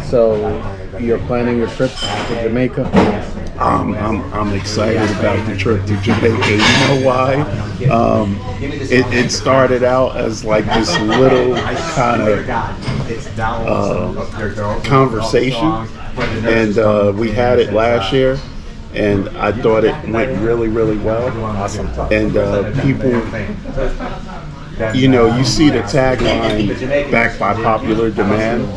So you're planning your trip to Jamaica? I'm excited about the trip to Jamaica. You know why? It started out as like this little kind of conversation, and we had it last year, and I thought it went really, really well. Awesome. And people, you see the tagline "backed by popular demand."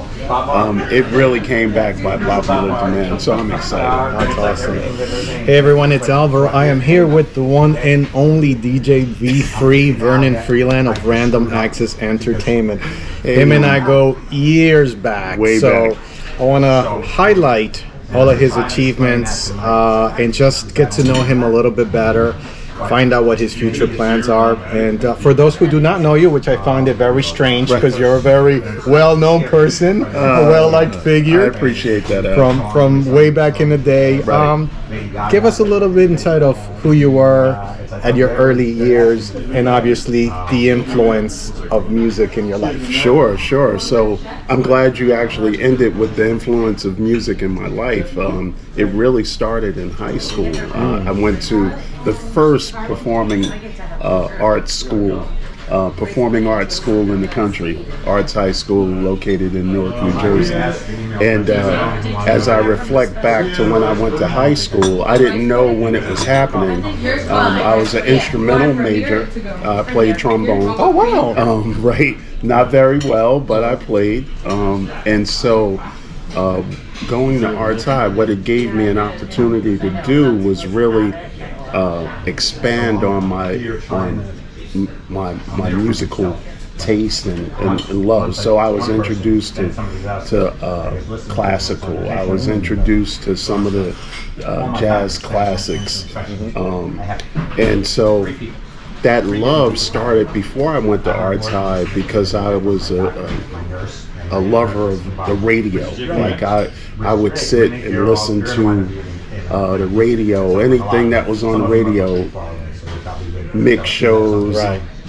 It really came back by popular demand, so I'm excited. That's awesome. Hey everyone, it's Alvaro. I am here with the one and only DJ V3, Vernon Freeland of Random Access Entertainment. Him and I go years back. Way back. I want to highlight all of his achievements and just get to know him a little bit better. Find out what his future plans are, and for those who do not know you, which I find it very strange because you're a very well-known person, a well-liked figure. I appreciate that. From way back in the day. Right. Give us a little bit insight of who you were at your early years, and obviously the influence of music in your life. Sure. So I'm glad you actually ended with the influence of music in my life. It really started in high school. I went to the first performing arts school in the country, Arts High School, located in Newark, New Jersey. And as I reflect back to when I went to high school, I didn't know when it was happening. I was an instrumental major. I played trombone. Oh, wow. Right. Not very well, but I played. And so going to Arts High, what it gave me an opportunity to do was really expand on my musical taste and love. So I was introduced to classical. I was introduced to some of the jazz classics, and so that love started before I went to Arts High because I was a lover of the radio. Like I would sit and listen to the radio, anything that was on the radio, mix shows,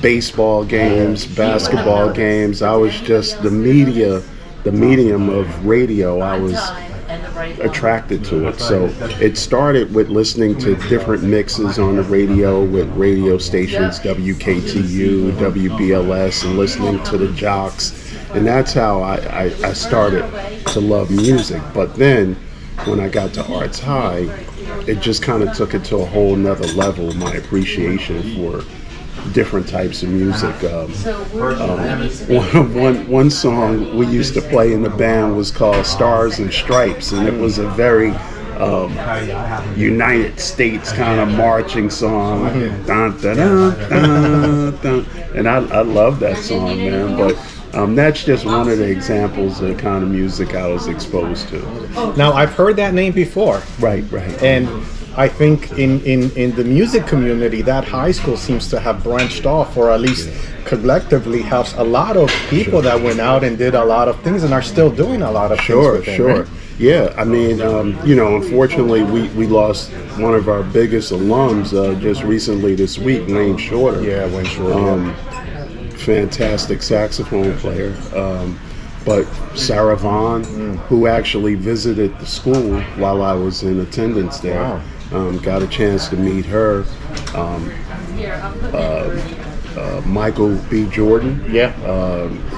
baseball games, basketball games. I was just the medium of radio. I was attracted to it. So it started with listening to different mixes on the radio with radio stations, WKTU, WBLS, and listening to the jocks. And that's how I started to love music. But then when I got to Arts High, it just kind of took it to a whole nother level, my appreciation for different types of music. One song we used to play in the band was called Stars and Stripes, and it was a very United States kind of marching song. Dun, dun, dun, dun, dun. And I love that song, man. But that's just one of the examples of the kind of music I was exposed to. Now, I've heard that name before. Right. And I think in the music community, that high school seems to have branched off, or at least collectively helps a lot of people that went out and did a lot of things and are still doing a lot of things with it. Sure. Right? Yeah, I mean, unfortunately, we lost one of our biggest alums just recently this week, Wayne Shorter. Yeah, Wayne Shorter. Fantastic saxophone player. But Sarah Vaughn, who actually visited the school while I was in attendance there, got a chance to meet her. Michael B. Jordan,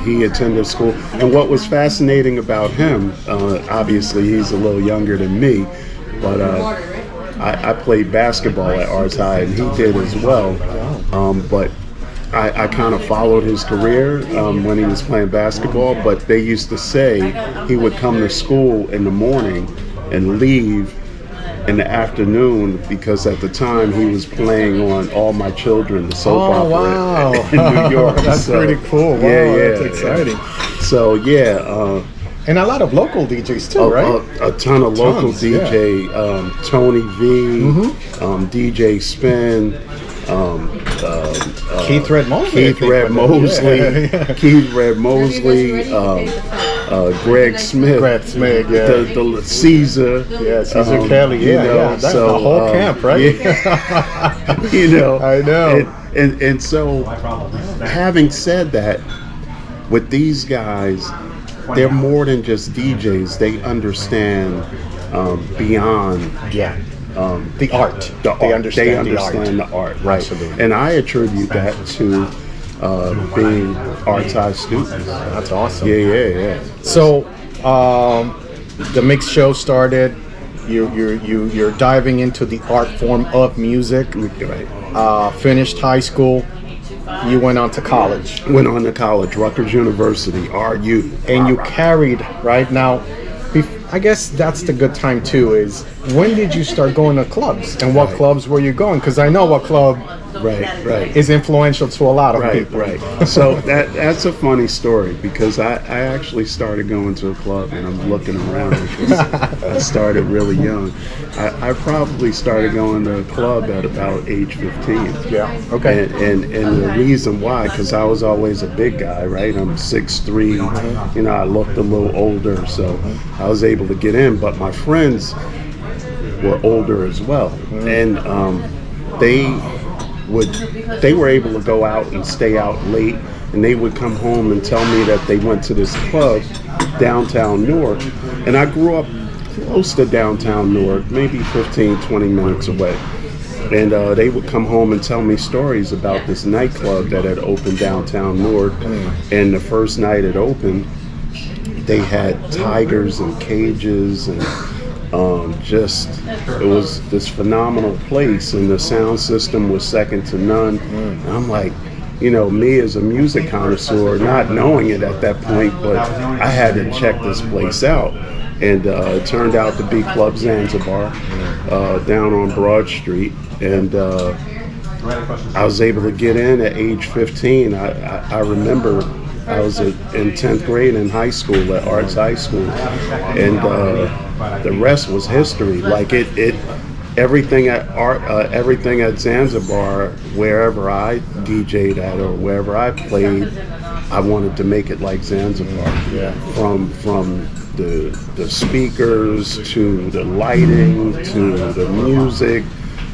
he attended school. And what was fascinating about him, obviously he's a little younger than me, but I played basketball at Arts High, and he did as well. But I kind of followed his career when he was playing basketball, but they used to say he would come to school in the morning and leave in the afternoon, because at the time he was playing on All My Children, the soap opera in New York. That's pretty cool. Wow, that's exciting. So and a lot of local DJs too, right? A ton of local DJ, Tony V, DJ Spin, Keith Red Mosley, Greg Smith, the Caesar, Caesar Kelly, that's the whole camp, right? I know. And so, having said that, with these guys, they're more than just DJs. They understand beyond the art. They understand the art, right? Absolutely. And I attribute that to being arts students. That's awesome. Yeah. So the mix show started. You're diving into the art form of music. Right. Finished high school. You went on to college. Went on to college, Rutgers University, RU. And you carried, right now, I guess that's the good time too, is when did you start going to clubs? And what clubs were you going? Because I know what club is influential to a lot of people. Right. So that's a funny story, because I actually started going to a club, and I'm looking around because I started really young. I probably started going to a club at about age 15. Yeah. Okay. And the reason why, because I was always a big guy, right? I'm 6'3". You know, I looked a little older, so I was able to get in. But my friends were older as well, and they were able to go out and stay out late, and they would come home and tell me that they went to this club downtown Newark. And I grew up close to downtown Newark, maybe 15-20 minutes away. And they would come home and tell me stories about this nightclub that had opened downtown Newark. And the first night it opened, they had tigers and cages, and it was this phenomenal place, and the sound system was second to none. And I'm like, you know, me as a music connoisseur, not knowing it at that point, but I had to check this place out. And it turned out to be Club Zanzibar down on Broad Street. And I was able to get in at age 15. I remember I was in 10th grade in high school at Arts High School, and the rest was history. Like everything at Zanzibar, wherever I DJ'd at or wherever I played, I wanted to make it like Zanzibar. Yeah. From the speakers to the lighting to the music,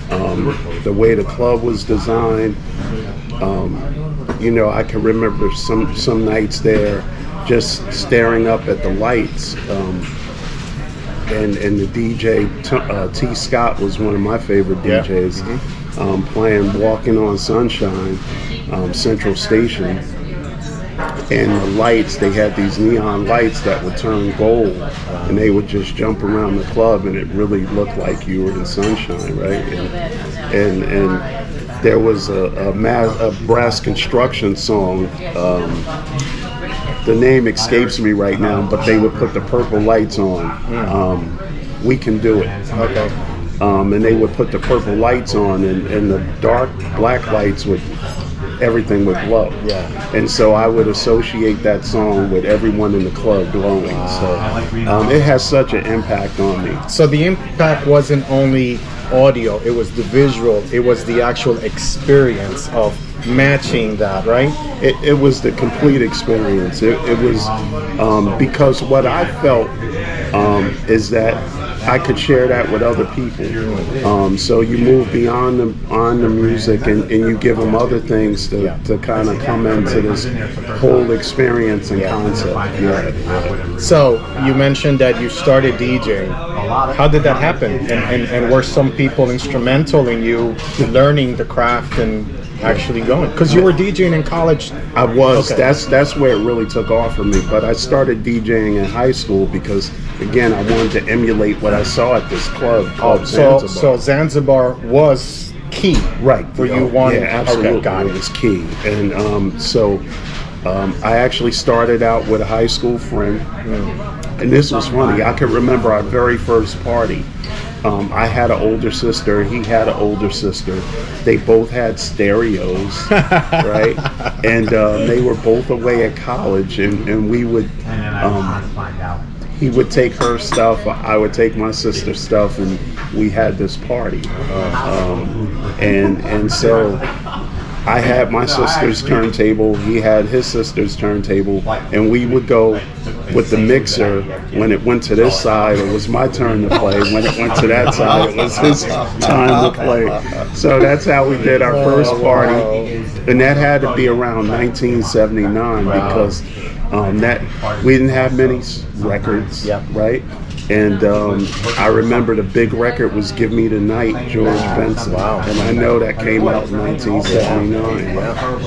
the way the club was designed. You know, I can remember some nights there just staring up at the lights. And the DJ, T. Scott, was one of my favorite DJs, playing Walking on Sunshine, Central Station. And the lights, they had these neon lights that would turn gold, and they would just jump around the club, and it really looked like you were in sunshine, right? And there was a brass construction song. The name escapes me right now, but they would put the purple lights on. We Can Do It. Okay. And they would put the purple lights on, and the dark black lights would, everything would glow. Yeah. And so I would associate that song with everyone in the club glowing. So it has such an impact on me. So the impact wasn't only audio, it was the visual, it was the actual experience of matching that, right? It was the complete experience. It was because what I felt is that I could share that with other people. So you move beyond the music, and you give them other things to kind of come into this whole experience and concept. Yeah. So you mentioned that you started DJing. How did that happen? And were some people instrumental in you learning the craft and actually going? Because you were DJing in college. I was. Okay. That's where it really took off for me. But I started DJing in high school because, again, I wanted to emulate what I saw at this club called Zanzibar. So Zanzibar was key, right? For you wanted. Yeah, absolutely. Okay, got it was key. And so I actually started out with a high school friend. And this was funny. I can remember our very first party. I had an older sister. He had an older sister. They both had stereos, right? And they were both away at college. And we would, he would take her stuff. I would take my sister's stuff, and we had this party. And so I had my sister's turntable. He had his sister's turntable, and we would go with the mixer. When it went to this side, it was my turn to play. When it went to that side, it was his time to play. So that's how we did our first party, and that had to be around 1979 because That we didn't have many records, Yeah. right? And I remember the big record was "Give Me the Night," George Benson. Wow. And I know that came out in 1979.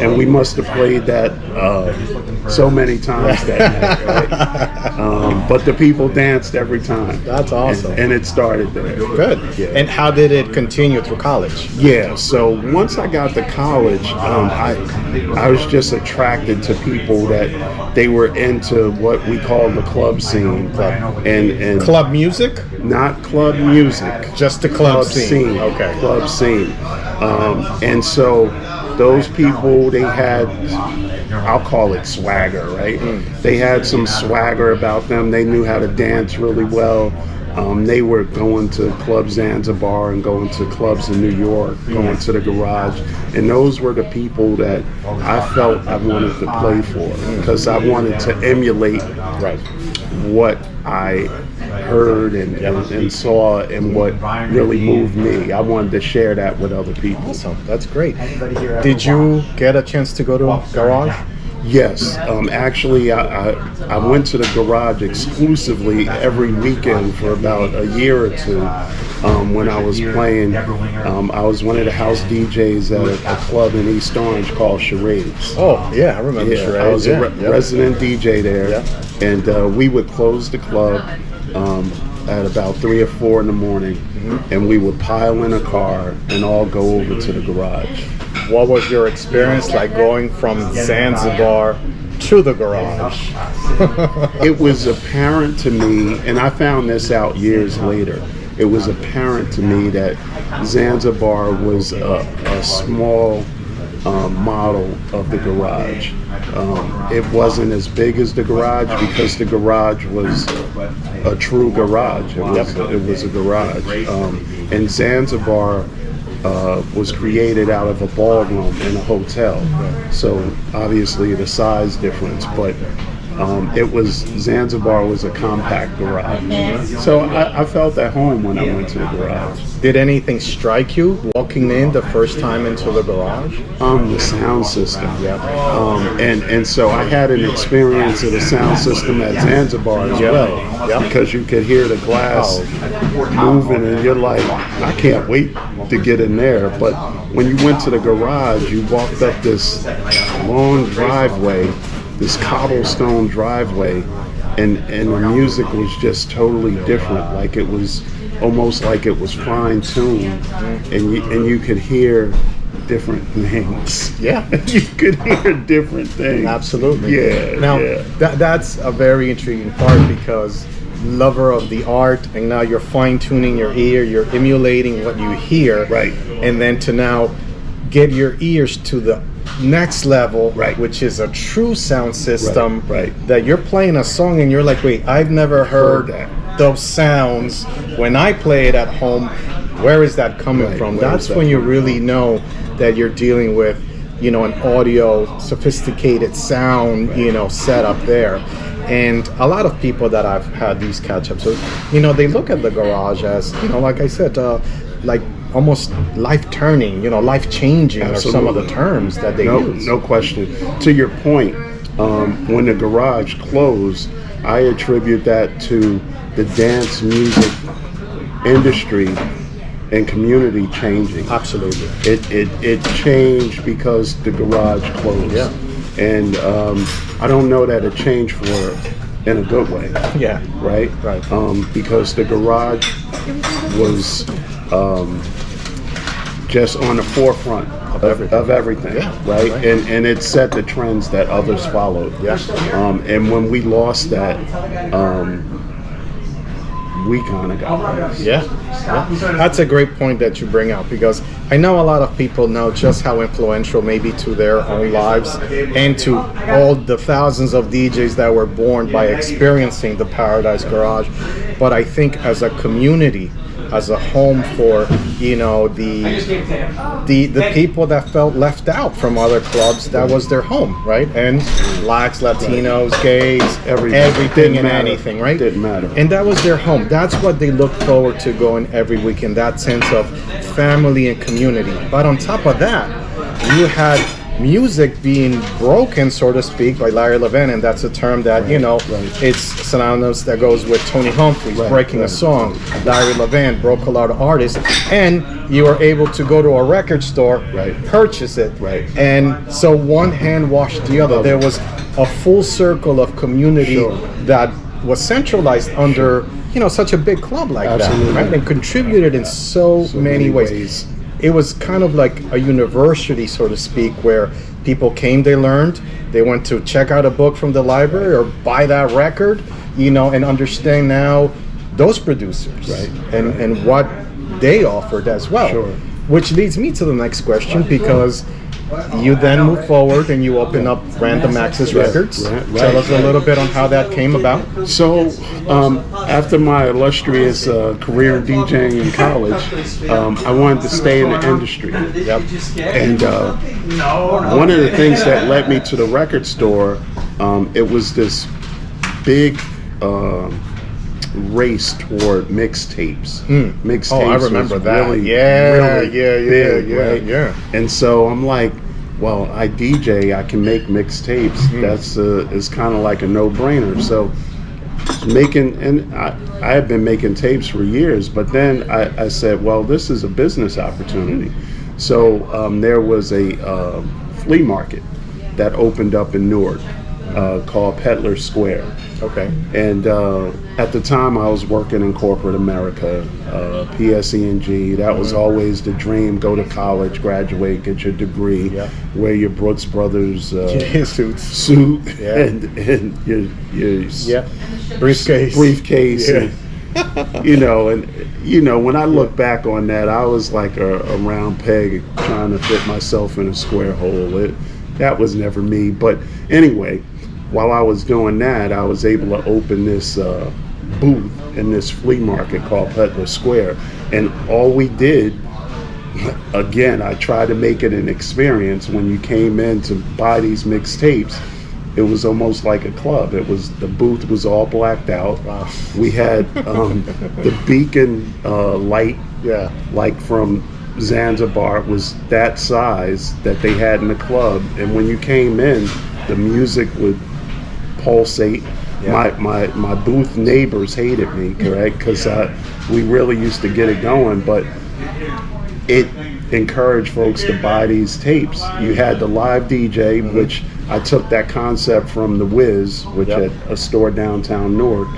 And we must have played that so many times that night, right? But the people danced every time. That's awesome. And it started there. Good. Yeah. And how did it continue through college? Yeah, so once I got to college, I was just attracted to people that they were into what we call the club scene. And Club music? not club music, Just the club scene. Okay. Club scene. And so those people, they had, I'll call it swagger, right? They had some swagger about them. They knew how to dance really well. They were going to Club Zanzibar and going to clubs in New York, going to the Garage. And those were the people that I felt I wanted to play for, because I wanted to emulate what I heard and saw and what really moved me. I wanted to share that with other people. Awesome. That's great. Did you get a chance to go to Garage? Yes, actually, I went to the Garage exclusively every weekend for about a year or two. When I was playing, I was one of the house DJs at a club in East Orange called Charades. Oh, yeah, I remember Yeah, Charades. I was a resident DJ there, and we would close the club at about 3 or 4 in the morning, and we would pile in a car and all go over to the Garage. What was your experience like going from Zanzibar to the Garage? It was apparent to me, and I found this out years later, it was apparent to me that Zanzibar was a small model of the Garage. It wasn't as big as the Garage because the Garage was a true garage. It was a garage. And Zanzibar was created out of a ballroom in a hotel. So obviously the size difference, but Zanzibar was a compact garage. So I felt at home when I went to the Garage. Did anything strike you walking in the first time into the Garage? The sound system. And so I had an experience of the sound system at Zanzibar as well, because you could hear the glass moving, and you're like, I can't wait to get in there. But when you went to the Garage, you walked up this long driveway, this cobblestone driveway, and the music was just totally different. Like it was almost like it was fine-tuned, and you could hear different things. Yeah. You could hear different things. Absolutely. Yeah. Now, yeah. that's a very intriguing part, because lover of the art, and now you're fine-tuning your ear, you're emulating what you hear. Right. And then to now get your ears to the next level, Right. which is a true sound system, Right. that you're playing a song and you're like, wait, I've never heard that. those sounds when I play it at home. Where is that coming Right. from? Where That's is that when you coming really know that you're dealing with, an audio, sophisticated sound, setup there. And a lot of people that I've had these catch-ups with, they look at the Garage as, like I said, like almost life-turning, life-changing are some of the terms that they use. No question. To your point, when the Garage closed, I attribute that to the dance music industry and community changing. Absolutely. It changed because the Garage closed. Yeah. And I don't know that it changed in a good way. Yeah. Right? Right. Because the Garage was just on the forefront of everything, right? And it set the trends that others followed. Yeah. And when we lost that, we kind of got lost. Yeah. That's a great point that you bring out, because I know a lot of people know just how influential maybe to their own lives and to all the thousands of DJs that were born by experiencing the Paradise Garage. But I think as a community, as a home for the people that felt left out from other clubs, that was their home, right? And blacks, Latinos, gays, everything and anything, right? Didn't matter. And that was their home. That's what they looked forward to going every weekend, that sense of family and community. But on top of that, you had music being broken, so to speak, by Larry Levan, and that's a term that it's synonymous that goes with Tony Humphries breaking a song. Larry Levan broke a lot of artists, and you were able to go to a record store, purchase it, and so one hand washed the other. There was a full circle of community that was centralized under such a big club like that, right? And contributed in so many ways. It was kind of like a university, so to speak, where people came, they learned, they went to check out a book from the library or buy that record, and understand now those producers and what they offered as well. Which leads me to the next question, because you then move forward and you open up Random Access Records. Tell us a little bit on how that came about. So, after my illustrious career in DJing in college, I wanted to stay in the industry. And one of the things that led me to the record store, it was this big race toward mixtapes. Mixtapes. Oh, I remember that. Really, big, right? And so I'm like, well, I DJ, I can make mixtapes. That's it's kind of like a no-brainer. So I had been making tapes for years, but then I said, well, this is a business opportunity. So there was a flea market that opened up in Newark called Peddler Square. Okay. And at the time, I was working in corporate America, PSE&G. That was always the dream: go to college, graduate, get your degree, wear your Brooks Brothers suit, and your briefcase. And, when I look back on that, I was like a round peg trying to fit myself in a square hole. That was never me. But anyway, while I was doing that, I was able to open this booth in this flea market called Peddler Square. And all we did, again, I tried to make it an experience. When you came in to buy these mixtapes, it was almost like a club. The booth was all blacked out. Wow. We had the beacon light, like from Zanzibar. It was that size that they had in the club. And when you came in, the music would pulsate. My booth neighbors hated me, correct? Because we really used to get it going, but it encouraged folks to buy these tapes. You had the live DJ, which I took that concept from the Wiz, which had a store downtown Newark,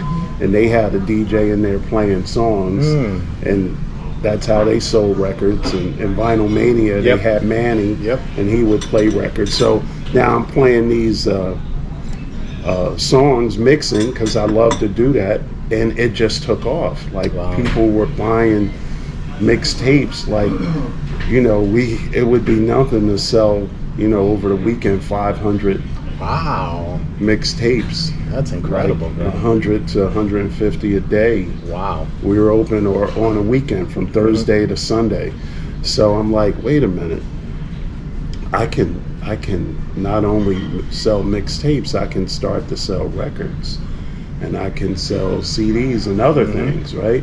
and they had a DJ in there playing songs, and that's how they sold records. And Vinyl Mania, they had Manny, and he would play records. So now I'm playing these songs, mixing, because I love to do that, and it just took off. Like people were buying mixtapes. Like it would be nothing to sell over the weekend 500 mixtapes. That's incredible. Like 100 to 150 a day. Wow. We were open or on a weekend from Thursday to Sunday. So I'm like, wait a minute, I can not only sell mixtapes, I can start to sell records, and I can sell CDs and other things, right?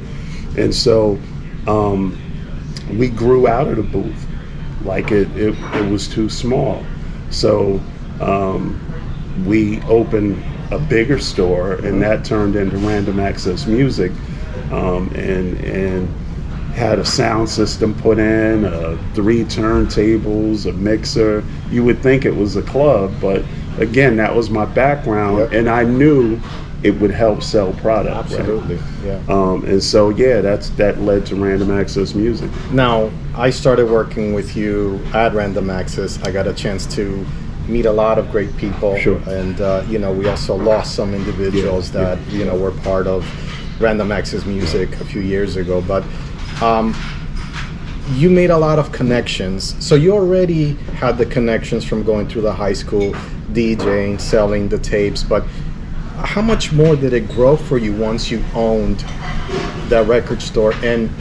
And so we grew out of the booth. Like it was too small. So we opened a bigger store, and that turned into Random Access Music, and had a sound system put in, 3 turntables, a mixer. You would think it was a club, but again, that was my background, and I knew it would help sell product. Absolutely, right? And so that led to Random Access Music. Now, I started working with you at Random Access. I got a chance to meet a lot of great people, and we also lost some individuals that were part of Random Access Music a few years ago, but you made a lot of connections. So you already had the connections from going through the high school, DJing, selling the tapes, but how much more did it grow for you once you owned that record store? And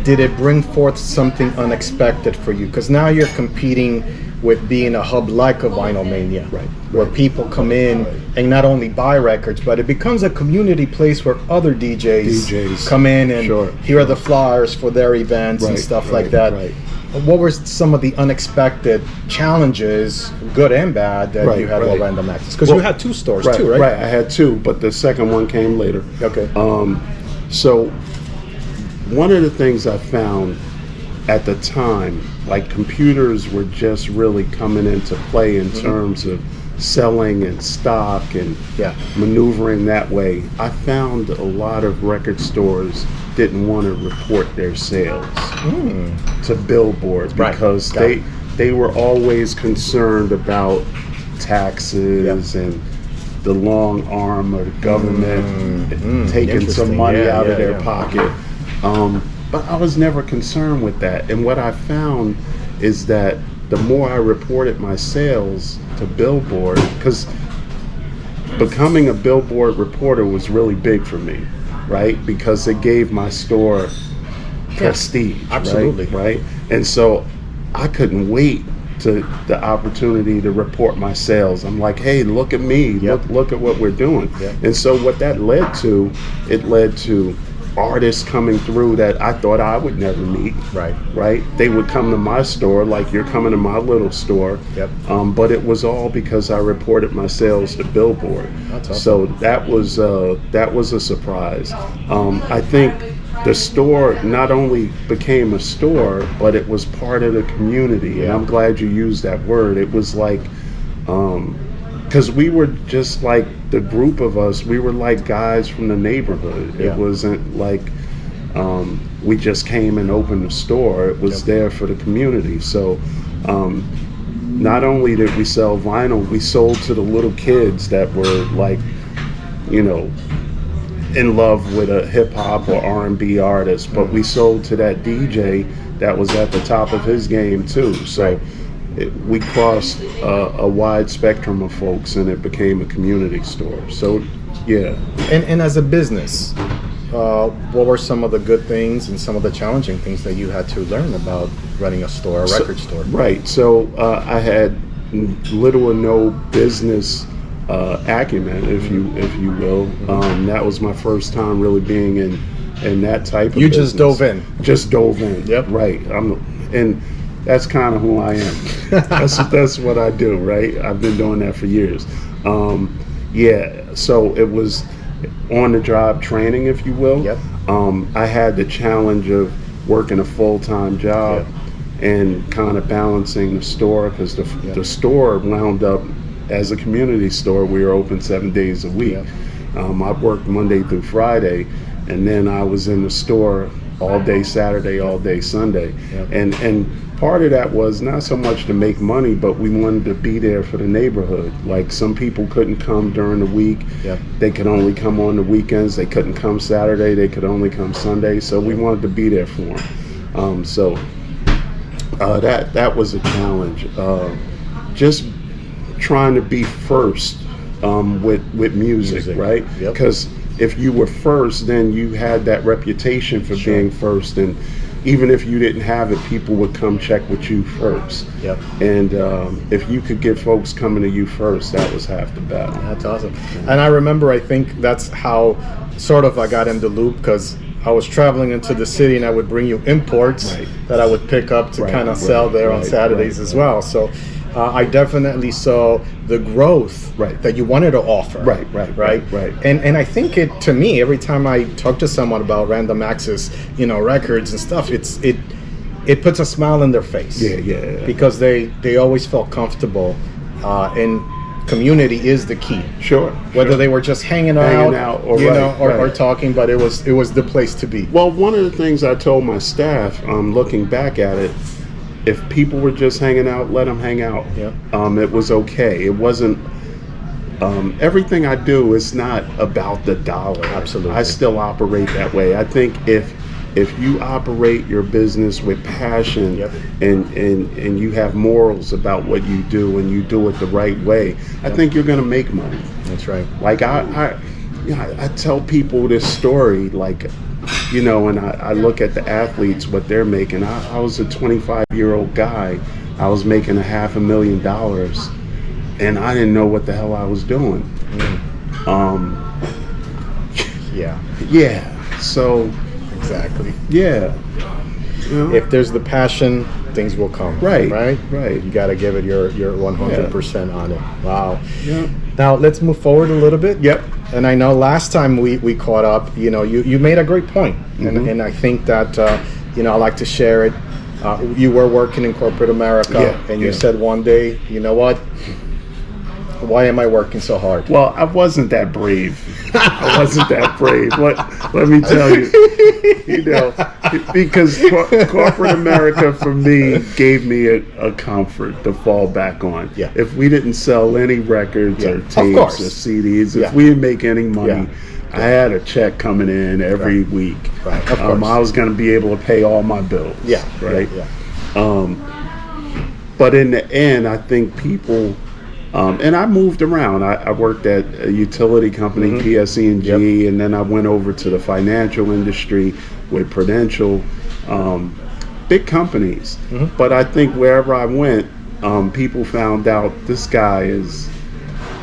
did it bring forth something unexpected for you? Because now you're competing with being a hub like a Vinyl Mania, where people come in and not only buy records, but it becomes a community place where other DJs come in and here are the flyers for their events and stuff like that. what were some of the unexpected challenges, good and bad, that you had with Random Access? Because you had 2 stores too, right? Right, I had 2, but the second one came later. Okay. So one of the things I found at the time, like computers were just really coming into play in terms of selling and stock and maneuvering that way. I found a lot of record stores didn't want to report their sales to Billboard because they were always concerned about taxes and the long arm of the government taking some money out of their pocket. But I was never concerned with that. And what I found is that the more I reported my sales to Billboard, because becoming a Billboard reporter was really big for me, right? Because it gave my store prestige, absolutely, right? And so I couldn't wait to the opportunity to report my sales. I'm like, hey, look at me, look at what we're doing. And so what that led to, it led to artists coming through that I thought I would never meet. Right? They would come to my store like you're coming to my little store. But it was all because I reported my sales to Billboard. That's awesome. So that was a surprise. I think the store not only became a store, but it was part of the community. And I'm glad you used that word. It was like, because we were just like the group of us, we were like guys from the neighborhood. It wasn't like we just came and opened a store. It was there for the community. So not only did we sell vinyl, we sold to the little kids that were like, you know, in love with a hip hop or R&B artist, but we sold to that DJ that was at the top of his game too. So we crossed a wide spectrum of folks, and it became a community store. So, yeah. And as a business, what were some of the good things and some of the challenging things that you had to learn about running a store, a record store? Right. So I had little or no business acumen, if you will. That was my first time really being in that type of business. You just dove in. Just dove in. Yep. Right. And that's kind of who I am. That's what I do, right? I've been doing that for years. So it was on-the-job training, if you will. I had the challenge of working a full-time job and kind of balancing the store, because the store wound up as a community store. We were open 7 days a week. I worked Monday through Friday, and then I was in the store all day Saturday, all day Sunday. And part of that was not so much to make money, but we wanted to be there for the neighborhood. Like, some people couldn't come during the week. They could only come on the weekends. They couldn't come Saturday. They could only come Sunday. So we wanted to be there for them. That was a challenge. Just trying to be first with music, right? Because if you were first, then you had that reputation for being first, and even if you didn't have it, people would come check with you first. And if you could get folks coming to you first, that was half the battle. That's awesome. And I remember, I think that's how sort of I got in the loop, because I was traveling into the city and I would bring you imports that I would pick up to kind of sell there on Saturdays as well. So I definitely saw the growth that you wanted to offer. And I think to me, every time I talk to someone about Random Access, records and stuff, it puts a smile on their face. Because they always felt comfortable, and community is the key. Whether they were just hanging out or talking, but it was the place to be. Well, one of the things I told my staff, looking back at it, if people were just hanging out, let them hang out. It was okay. It wasn't everything I do is not about the dollar. Absolutely. I still operate that way. I think if you operate your business with passion and you have morals about what you do, and you do it the right way, I think you're going to make money. That's right. Like I tell people this story, like, and I look at the athletes, what they're making. I was a 25-year-old guy. I was making $500,000, and I didn't know what the hell I was doing. So exactly. If there's the passion, things will come. Right. Right. You got to give it your 100% on it. Wow. Yeah. Now let's move forward a little bit. Yep. And I know last time we caught up, you made a great point, and I think that I like to share it. You were working in corporate America, and you said one day, you know what? Why am I working so hard? Well, I wasn't that brave. I wasn't that brave. Let me tell you, because corporate America for me gave me a comfort to fall back on. Yeah. If we didn't sell any records or tapes or CDs, if we didn't make any money, I had a check coming in every week. Right. Of course. I was going to be able to pay all my bills. Yeah. Right. Yeah. But in the end, I think people. And I moved around. I worked at a utility company, PSE&G, and then I went over to the financial industry with Prudential, big companies. But I think wherever I went, people found out this guy is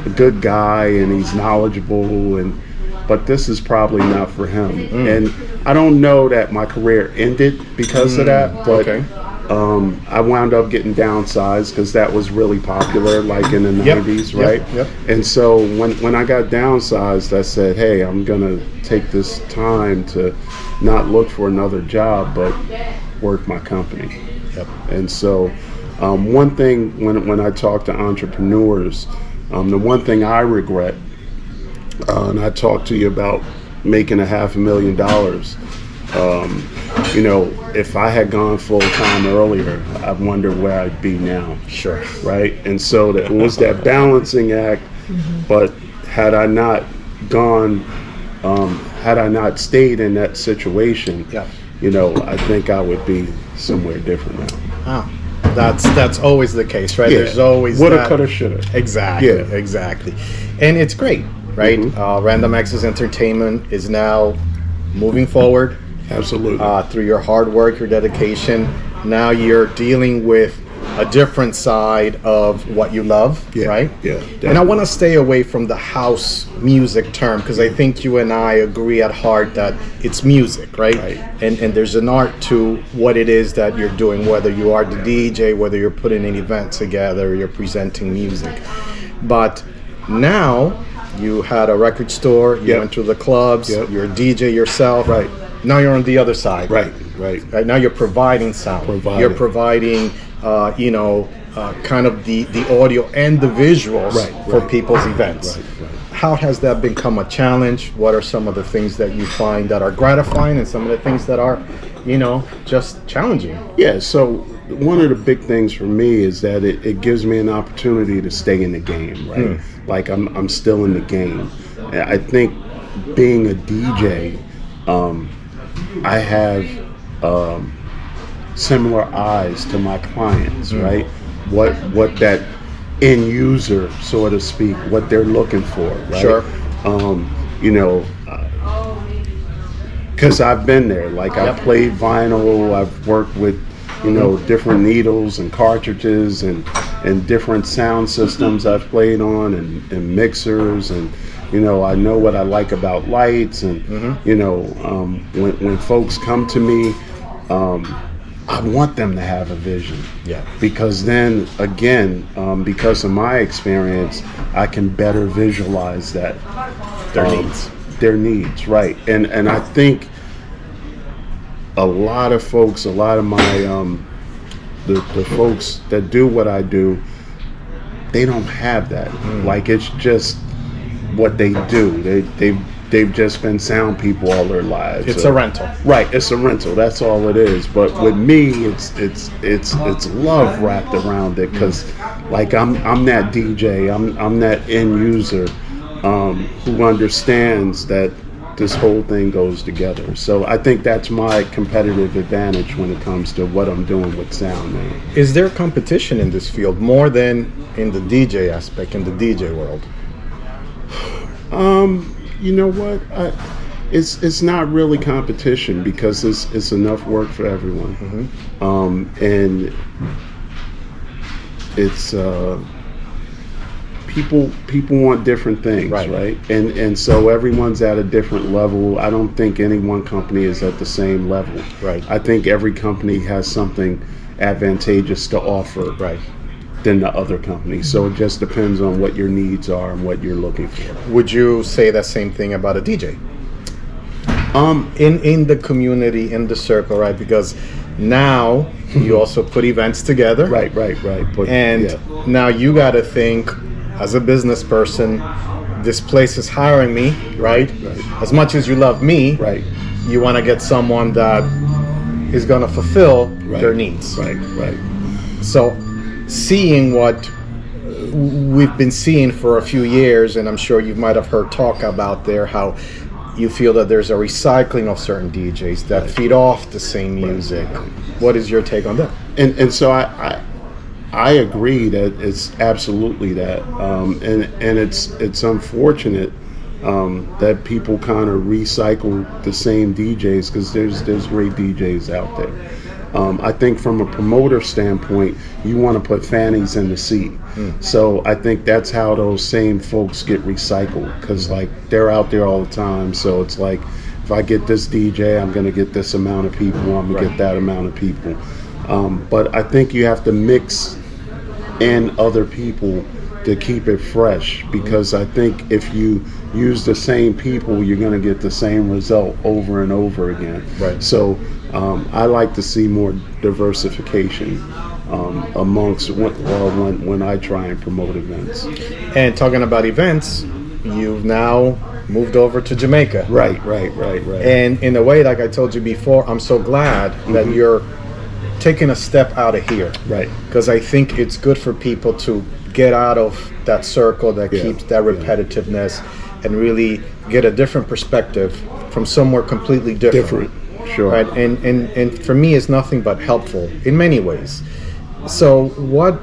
a good guy and he's knowledgeable, but this is probably not for him. And I don't know that my career ended because of that, but I wound up getting downsized because that was really popular, like in the 90s, right? Yep. And so when I got downsized, I said, hey, I'm going to take this time to not look for another job, but work my company. Yep. And so one thing, when I talk to entrepreneurs, the one thing I regret, and I talked to you about making $500,000, if I had gone full time earlier, I wonder where I'd be now. Sure. Right. And so that was that balancing act. But had I not gone, had I not stayed in that situation, I think I would be somewhere different now. Ah, that's always the case, right? Yeah. There's always woulda, coulda, shoulda. Exactly. Yeah. Exactly. And it's great, right? Random Access Entertainment is now moving forward. Absolutely. Through your hard work, your dedication. Now you're dealing with a different side of what you love, right? Yeah. Definitely. And I want to stay away from the house music term because I think you and I agree at heart that it's music, right? And there's an art to what it is that you're doing, whether you are the DJ, whether you're putting an event together, you're presenting music. But now you had a record store, you went to the clubs, you're a DJ yourself. Right. Now you're on the other side. Right. Now you're providing sound. You're providing, kind of the audio and the visuals for people's events. Right. How has that become a challenge? What are some of the things that you find that are gratifying and some of the things that are, just challenging? Yeah, so one of the big things for me is that it gives me an opportunity to stay in the game, right? Like I'm still in the game. I think being a DJ, I have similar eyes to my clients, right? What that end user, so to speak, what they're looking for, right? Sure. Because I've been there. Like I've played vinyl, I've worked with, different needles and cartridges and different sound systems I've played on and mixers and. I know what I like about lights, and when folks come to me, I want them to have a vision. Yeah. Because then again, because of my experience, I can better visualize that their needs, right? And I think a lot of folks, a lot of my the folks that do what I do, they don't have that. Like it's just what they do. They've just been sound people all their lives. It's a rental. Right, it's a rental. That's all it is. But with me, it's love wrapped around it because, like, I'm that DJ. I'm that end user who understands that this whole thing goes together. So I think that's my competitive advantage when it comes to what I'm doing with sound now. Is there competition in this field more than in the DJ aspect, in the DJ world? You know what? It's not really competition because it's enough work for everyone. And it's people want different things, right? And so everyone's at a different level. I don't think any one company is at the same level. Right. I think every company has something advantageous to offer Right. than the other company. So it just depends on what your needs are and what you're looking for. Would you say that same thing about a DJ? In the community, in the circle, right? Because now you also put events together. Right. But, And yeah. now you got to think, as a business person, this place is hiring me, right? As much as you love me, Right. you want to get someone that is going to fulfill their needs. Right. So, seeing what we've been seeing for a few years, and I'm sure you might have heard talk about there, how you feel that there's a recycling of certain DJs that feed off the same music. What is your take on that? And so I agree that it's absolutely that, and it's unfortunate that people kind of recycle the same DJs, because there's great DJs out there. I think from a promoter standpoint, you want to put fannies in the seat. So I think that's how those same folks get recycled, because like they're out there all the time. So it's like, if I get this DJ, I'm going to get this amount of people, I'm going to get that amount of people. But I think you have to mix in other people to keep it fresh, because I think if you use the same people, you're going to get the same result over and over again. Right. So I like to see more diversification amongst when I try and promote events. And talking about events, you've now moved over to Jamaica. Right. And in a way, like I told you before, I'm so glad that you're taking a step out of here. Right. Because I think it's good for people to get out of that circle that keeps that repetitiveness and really get a different perspective from somewhere completely different. Sure. Right. And for me, it's nothing but helpful in many ways. So what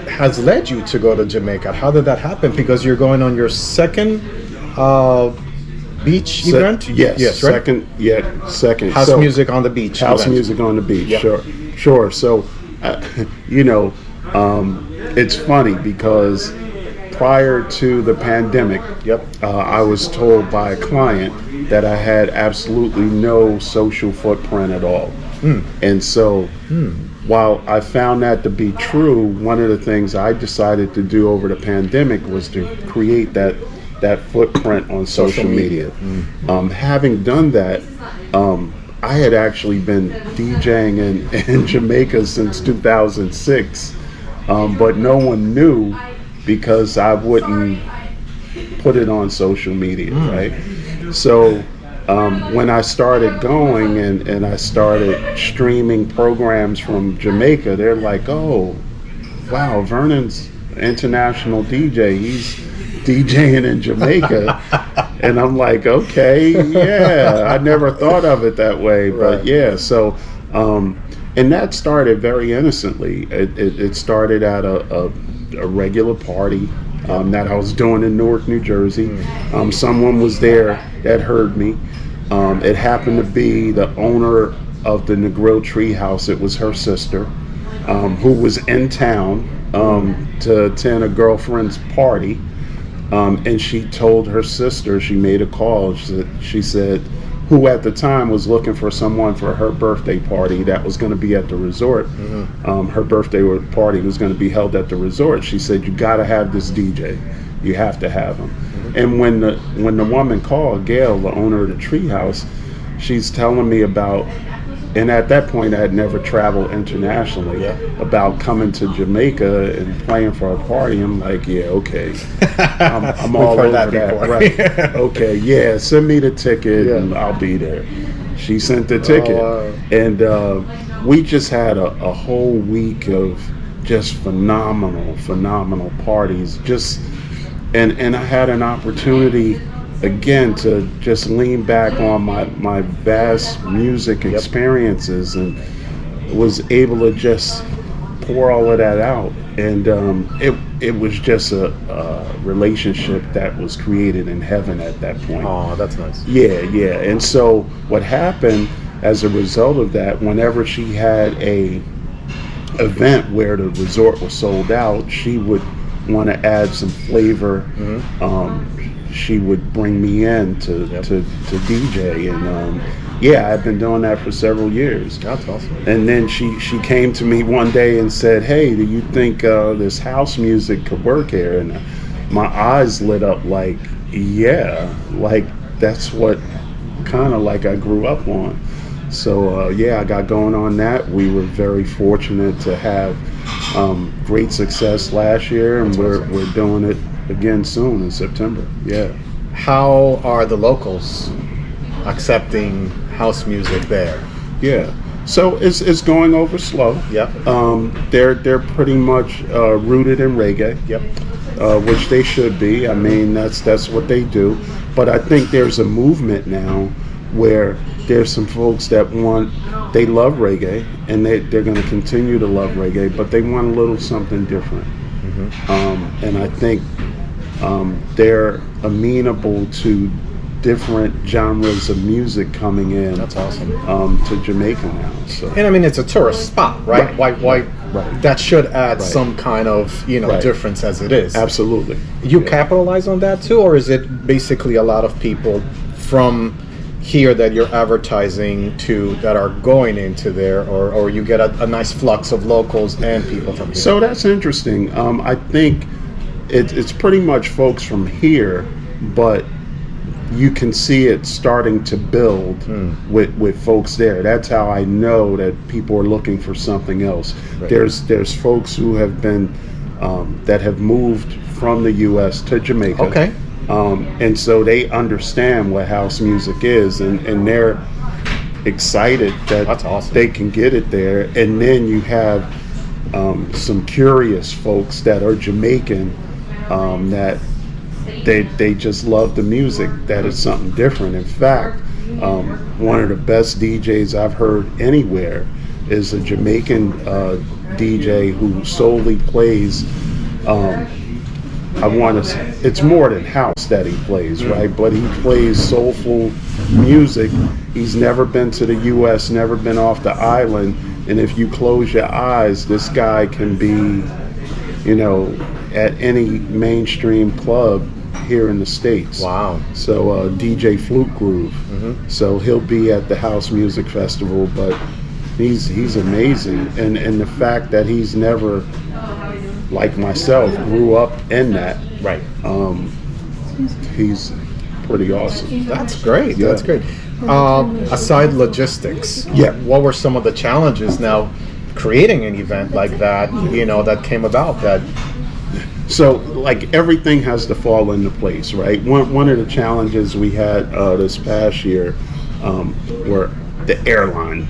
has led you to go to Jamaica? How did that happen? Because you're going on your second beach event? Yes, right? Second. House music on the beach. House event. music on the beach. Yep. Sure. So, it's funny because prior to the pandemic, I was told by a client that I had absolutely no social footprint at all. And so, while I found that to be true, one of the things I decided to do over the pandemic was to create that footprint on social media. Having done that, I had actually been DJing in Jamaica since 2006, but no one knew because I wouldn't put it on social media, right? So when I started going and I started streaming programs from Jamaica, they're like, oh, wow, Vernon's international DJ. He's DJing in Jamaica. And I'm like, okay, yeah, I never thought of it that way. But yeah, so, and that started very innocently. It started at a regular party that I was doing in Newark, New Jersey. Someone was there that heard me. It happened to be the owner of the Negril Treehouse. It was her sister, who was in town to attend a girlfriend's party. And she told her sister, she made a call, she said, who at the time was looking for someone for her birthday party that was going to be at the resort. Her birthday party was going to be held at the resort. She said, you got to have this DJ. You have to have him. And when the woman called, Gail, the owner of the Treehouse, she's telling me about, and at that point I had never traveled internationally, about coming to Jamaica and playing for a party. I'm like, yeah, okay. I'm all over that. Right. Okay, yeah, send me the ticket and I'll be there. She sent the ticket. And we just had a whole week of just phenomenal parties. And I had an opportunity again to just lean back on my vast music experiences and was able to just pour all of that out. And it was just a relationship that was created in heaven at that point. Oh, that's nice. Yeah. And so what happened as a result of that, whenever she had a event where the resort was sold out, she would want to add some flavor. She would bring me in to DJ, Yeah, I've been doing that for several years. That's awesome. And then she came to me one day and said, "Hey, do you think this house music could work here?" And my eyes lit up like, yeah, like that's what kind of like I grew up on. So yeah, I got going on that. We were very fortunate to have great success last year, and we're doing it again soon in September. Yeah. How are the locals accepting house music there? Yeah. So it's going over slow. Yep. They're pretty much rooted in reggae. Yep. Which they should be. I mean, that's what they do. But I think there's a movement now where there's some folks that they love reggae, and they're going to continue to love reggae, but they want a little something different. Mm-hmm. And I think they're amenable to different genres of music coming in. That's awesome. To Jamaica now. So. And I mean, it's a tourist spot, right? Why? Right. That should add Right. some kind of Right. difference as it is. Absolutely. You Yeah. capitalize on that too, or is it basically a lot of people from here that you're advertising to that are going into there, or you get a nice flux of locals and people from here? So that's interesting. I think it's pretty much folks from here, but you can see it starting to build with folks there. That's how I know that people are looking for something else. Right. There's folks who have been that have moved from the U.S. to Jamaica. Okay. And so they understand what house music is, and they're excited that That's awesome. they can get it there. And then you have some curious folks that are Jamaican that they just love the music, that it's something different. In fact, one of the best DJs I've heard anywhere is a Jamaican DJ who solely plays it's more than house that he plays, right? But he plays soulful music. He's never been to the U.S., never been off the island, and if you close your eyes, this guy can be, at any mainstream club here in the States. Wow. So DJ Flute Groove. Mm-hmm. So he'll be at the House Music Festival, but he's amazing, and the fact that he's never, like myself, grew up in that. Right. He's pretty awesome. That's great. Yeah. That's great. Aside logistics, Yeah. what were some of the challenges now creating an event like that? That came about that. So, like, everything has to fall into place, right? One of the challenges we had this past year were the airline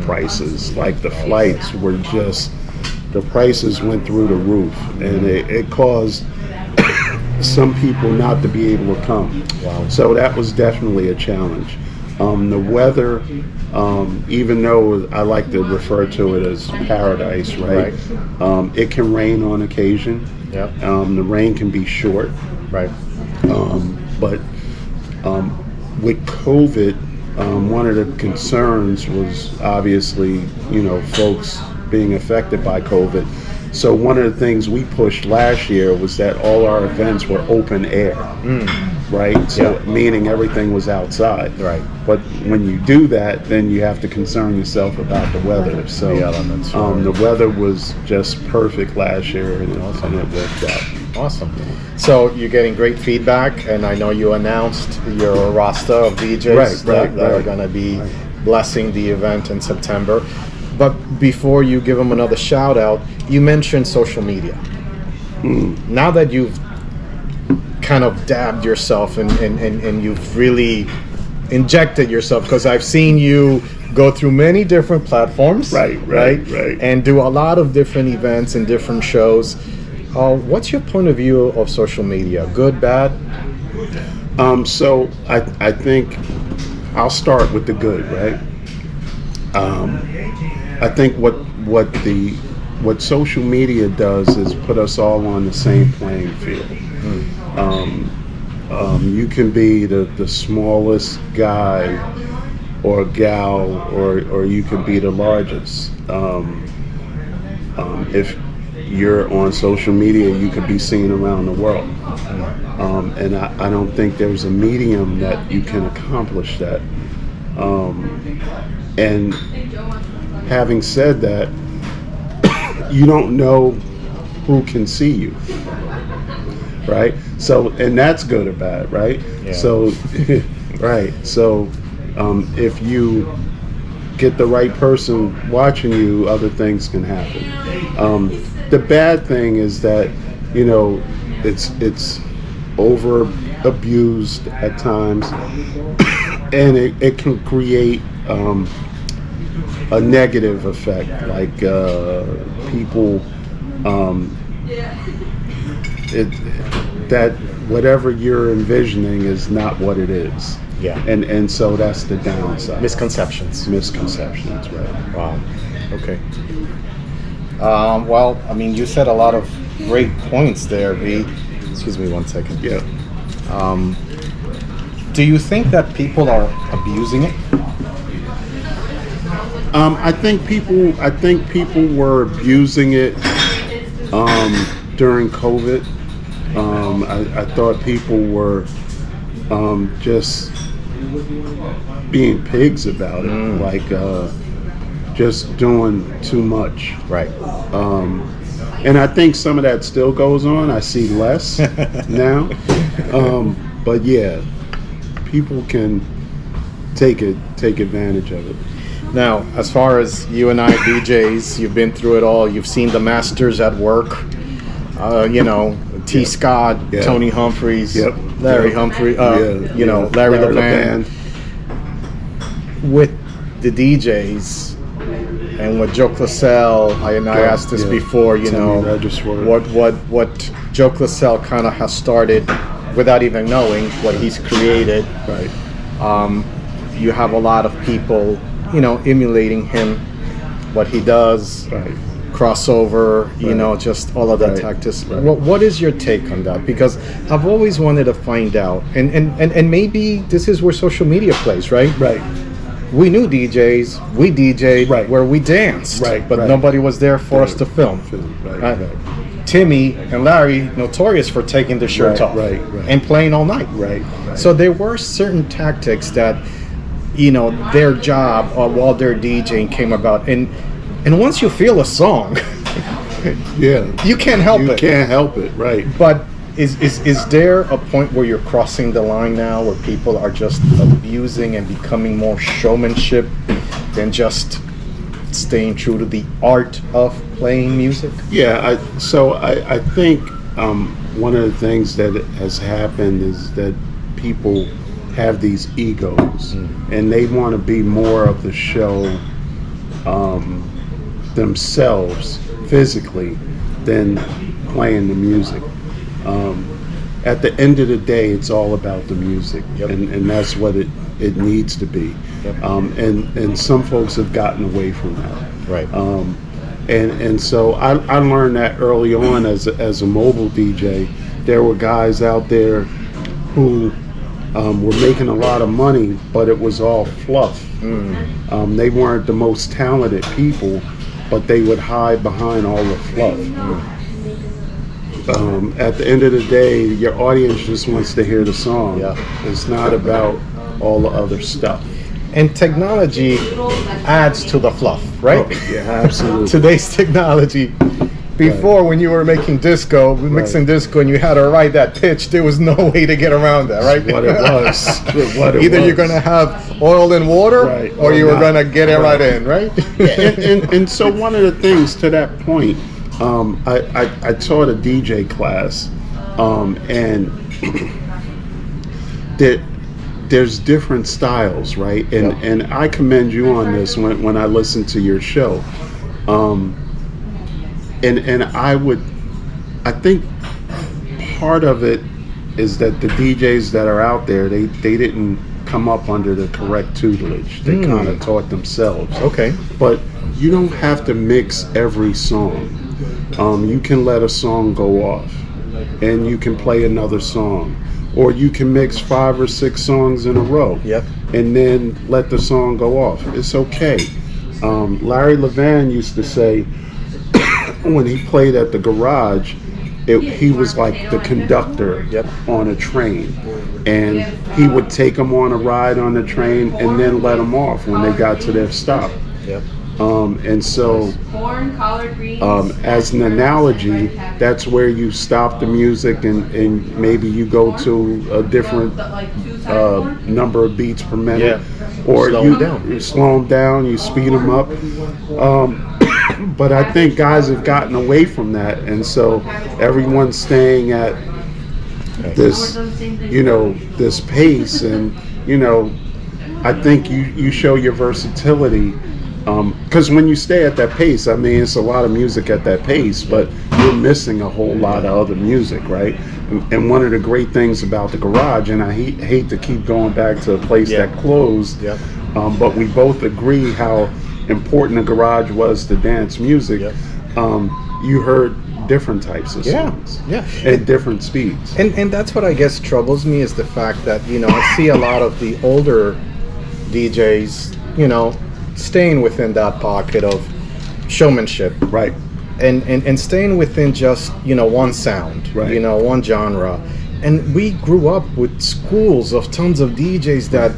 prices. Like, the flights were just, the prices went through the roof, and it caused some people not to be able to come. Wow. So that was definitely a challenge. The weather, even though I like to refer to it as paradise, right? It can rain on occasion. Yep. The rain can be short. Right. But with COVID, one of the concerns was obviously, folks being affected by COVID. So one of the things we pushed last year was that all our events were open air, right? So meaning everything was outside. Right. But when you do that, then you have to concern yourself about the weather. So The elements, right. the weather was just perfect last year, and it worked out. Awesome. So you're getting great feedback, and I know you announced your roster of DJs that are going to be blessing the event in September. But before you give them another shout out, you mentioned social media. Now that you've kind of dabbed yourself and you've really injected yourself, because I've seen you go through many different platforms, Right. and do a lot of different events and different shows. What's your point of view of social media? Good, bad? So I think I'll start with the good, right? I think what social media does is put us all on the same playing field. You can be the smallest guy or gal, or you can be the largest. If you're on social media, you could be seen around the world. And I don't think there's a medium that you can accomplish that. And having said that, you don't know who can see you, right? So, and that's good or bad, right? Yeah. So, right. So, if you get the right person watching you, other things can happen. The bad thing is that, you know, it's over abused at times, and it can create a negative effect, like people that whatever you're envisioning is not what it is. Yeah. And so that's the downside. Misconceptions. Misconceptions, right? Wow. Okay. Well, I mean, you said a lot of great points there, V. Excuse me 1 second. Yeah. Do you think that people are abusing it? I think people were abusing it during COVID. I thought people were just being pigs about it, like just doing too much. Right. And I think some of that still goes on. I see less now. But yeah, people can take advantage of it. Now, as far as you and I, DJs, you've been through it all. You've seen the masters at work. You know, T. Scott, Tony Humphries, Larry Humphrey. You know, Larry Levan. With the DJs and with Joe Classell, I asked this before. You know, what Joe Classell kind of has started without even knowing what he's created. Right. You have a lot of people, you know, emulating him, what he does, Right. crossover, you Right. know, just all of that Right. tactics. Right. What is your take on that? Because I've always wanted to find out, and maybe this is where social media plays, right? Right. We knew DJs, we DJ'd Right. where we danced, Right, but right. nobody was there for us to film. Right. Right. Right. Timmy and Larry, notorious for taking their shirts Right, off right, right. and playing all night. Right. So there were certain tactics that, you know, their job while they're DJing came about, and once you feel a song, Yeah. you can't help You it. can't help it. Right. But is there a point where you're crossing the line now, where people are just abusing and becoming more showmanship than just staying true to the art of playing music? Yeah, I think one of the things that has happened is that people have these egos, and they want to be more of the show themselves physically than playing the music. At the end of the day, it's all about the music, and that's what it needs to be. And some folks have gotten away from that. Right. And so I learned that early on as a mobile DJ. There were guys out there who were making a lot of money, but it was all fluff. They weren't the most talented people, but they would hide behind all the fluff. At the end of the day, your audience just wants to hear the song. Yeah. It's not about all the other stuff. And technology adds to the fluff, right? Oh, yeah, absolutely. Today's technology. Before, when you were making disco, mixing disco, and you had to write that pitch, there was no way to get around that, right? What it was. Either you're going to have oil and water, Right, or you were not. going to get it right in, right? And so one of the things to that point, I taught a DJ class, and there's different styles, right? And I commend you on this when I listen to your show. And I think part of it is that the DJs that are out there, they didn't come up under the correct tutelage. They kind of taught themselves. Okay. But you don't have to mix every song. You can let a song go off, and you can play another song, or you can mix 5 or 6 songs in a row. Yep. And then let the song go off. It's okay. Larry Levan used to say, when he played at the garage, he was like the conductor on a train, and he would take them on a ride on the train and then let them off when they got to their stop. And so, as an analogy, that's where you stop the music and maybe you go to a different number of beats per minute, or you slow them down, you speed them up. But I think guys have gotten away from that, and so everyone's staying at this, this pace, and I think you show your versatility. Because when you stay at that pace, I mean, it's a lot of music at that pace, but you're missing a whole lot of other music, right? And one of the great things about the garage, and I hate to keep going back to a place that closed, but we both agree how important the garage was to dance music. You heard different types of songs at different speeds. And that's what I guess troubles me, is the fact that, I see a lot of the older DJs, staying within that pocket of showmanship, right, and staying within just one sound, right, one genre. And we grew up with schools of tons of DJs that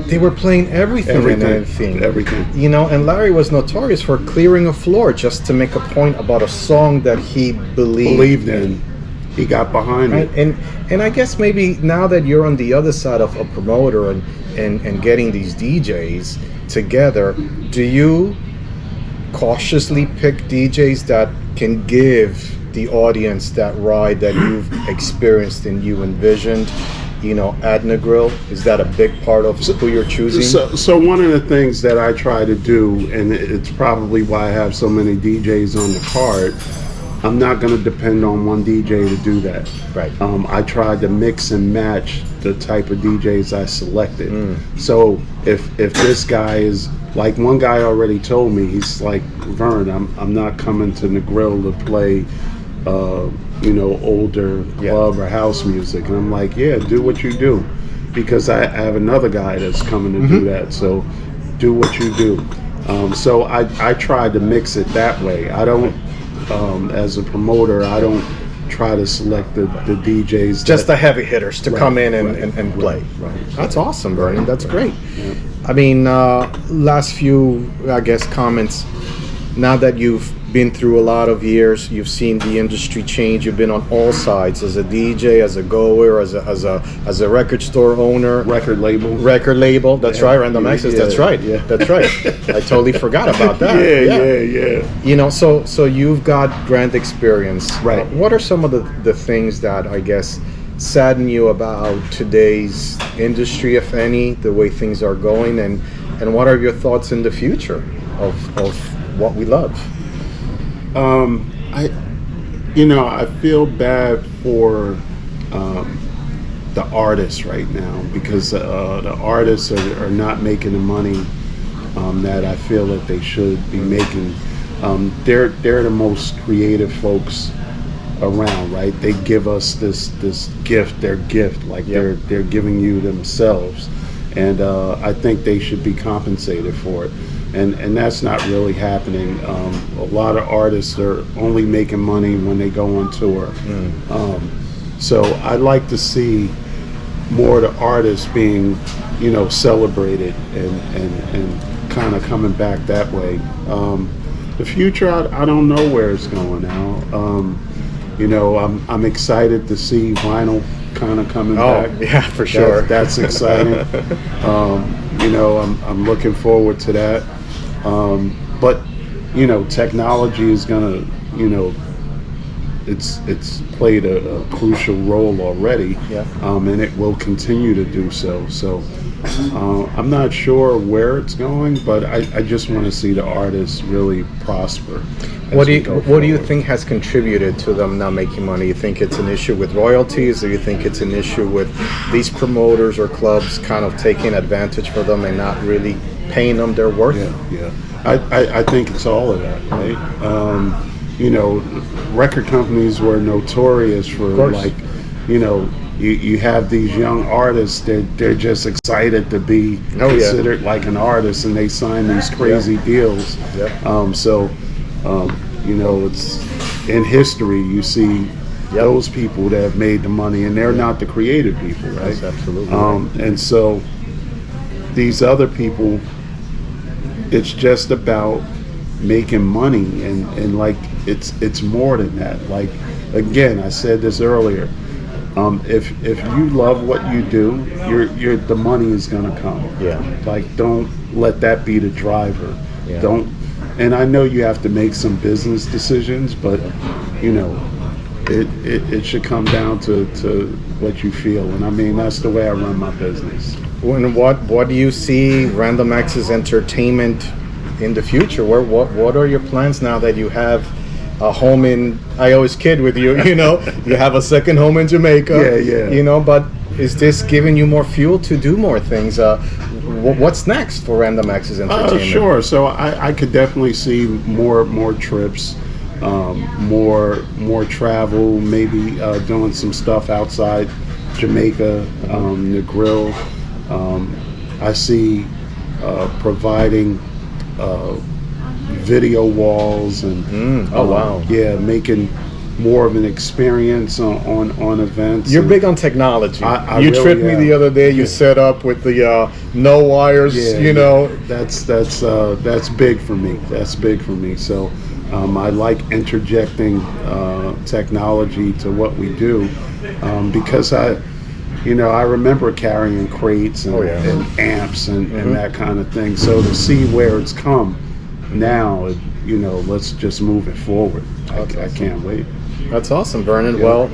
they were playing everything and anything. And Larry was notorious for clearing a floor just to make a point about a song that he believed in. He got behind it. And I guess maybe now that you're on the other side of a promoter and getting these DJs together, do you cautiously pick DJs that can give the audience that ride that you've experienced and you envisioned, at Negril? Is that a big part of who you're choosing? So one of the things that I try to do, and it's probably why I have so many DJs on the card, I'm not going to depend on one DJ to do that. Right. I tried to mix and match the type of DJs I selected. So if this guy is, like one guy already told me, he's like, Vern, I'm not coming to Negril to play, older club or house music. And I'm like, do what you do, because I have another guy that's coming to do that. So do what you do. So I tried to mix it that way. I don't. As a promoter, I don't try to select the DJs. Just the heavy hitters to come in and play. Right. That's awesome, Vernon. That's great. I mean, last few, I guess, comments. Now that you've been through a lot of years, you've seen the industry change. You've been on all sides, as a DJ, as a goer, as a record store owner, record label. That's right, Random Access. That's right. That's right. I totally forgot about that. Yeah. So you've got grand experience. Right. What are some of the things that I guess sadden you about today's industry, if any, the way things are going, and what are your thoughts in the future of what we love? I feel bad for the artists right now, because the artists are not making the money that I feel that they should be making. They're the most creative folks around, right? They give us this gift, their gift, like they're giving you themselves, and I think they should be compensated for it. And that's not really happening. A lot of artists are only making money when they go on tour. So I'd like to see more of the artists being, celebrated and kind of coming back that way. The future, I don't know where it's going now. I'm excited to see vinyl kind of coming back. Yeah, for sure. That's exciting. I'm looking forward to that. But technology is gonna, it's played a crucial role already, and it will continue to do so. So I'm not sure where it's going, but I just want to see the artists really prosper. What do you think has contributed to them not making money? You think it's an issue with royalties, or you think it's an issue with these promoters or clubs kind of taking advantage for them and not really paying them their worth? Yeah. I think it's all of that, right? Record companies were notorious for, like, you have these young artists that they're just excited to be considered like an artist, and they sign these crazy deals. It's in history, you see those people that have made the money, and they're not the creative people, right? That's absolutely And so these other people, it's just about making money, and like it's more than that. Like, again, I said this earlier. If you love what you do, the money is gonna come. Yeah. Like, don't let that be the driver. Yeah. Don't. And I know you have to make some business decisions, but you know, it should come down to what you feel. And I mean, that's the way I run my business. And what do you see Random Access Entertainment in the future? What are your plans now that you have a home in? I always kid with you, you know, you have a second home in Jamaica. Yeah. You know, but is this giving you more fuel to do more things? What's next for Random Access Entertainment? Sure. So I could definitely see more trips, more travel, maybe doing some stuff outside Jamaica, Negril. I see providing video walls and wow. Yeah, making more of an experience on events. You're big on technology. I you really tripped me am. the other day. You set up with the no wires. You know, that's big for me. That's big for me. So I like interjecting technology to what we do, because I remember carrying crates and, and amps and that kind of thing. So to see where it's come now, let's just move it forward. I can't wait. That's awesome, Vernon. Well,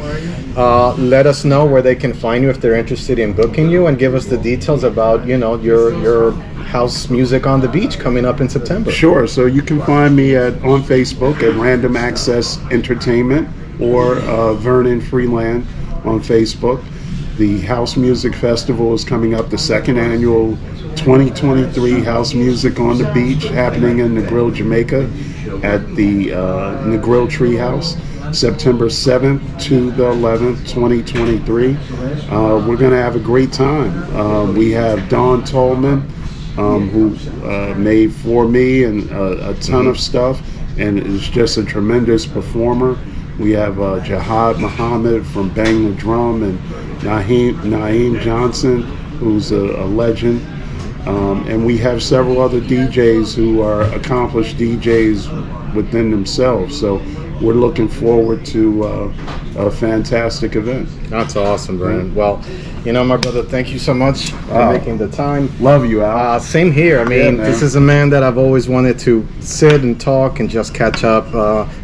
let us know where they can find you if they're interested in booking you, and give us the details about your house music on the beach coming up in September. Sure. So you can find me on Facebook at Random Access Entertainment, or Vernon Freeland on Facebook. The House Music Festival is coming up, the second annual 2023 House Music on the Beach, happening in Negril, Jamaica, at the Negril Treehouse, September 7th to the 11th, 2023. We're going to have a great time. We have Don Tolman, who made For Me and a ton of stuff, and is just a tremendous performer. We have Jihad Muhammad from Bang the Drum, and Naeem Johnson, who's a legend. And we have several other DJs who are accomplished DJs within themselves. So we're looking forward to a fantastic event. That's awesome, Vernon. Well, my brother, thank you so much for making the time. Love you, Al. Same here. I mean, this is a man that I've always wanted to sit and talk and just catch up.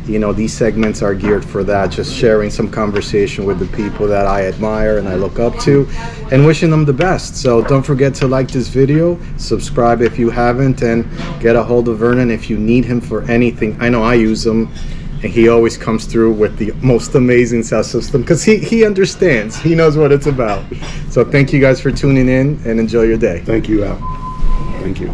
These segments are geared for that, just sharing some conversation with the people that I admire and I look up to, and wishing them the best. So don't forget to like this video, subscribe if you haven't, and get a hold of Vernon if you need him for anything. I know I use him, and he always comes through with the most amazing sound system, because he understands. He knows what it's about. So thank you guys for tuning in, and enjoy your day. Thank you, Al. Thank you.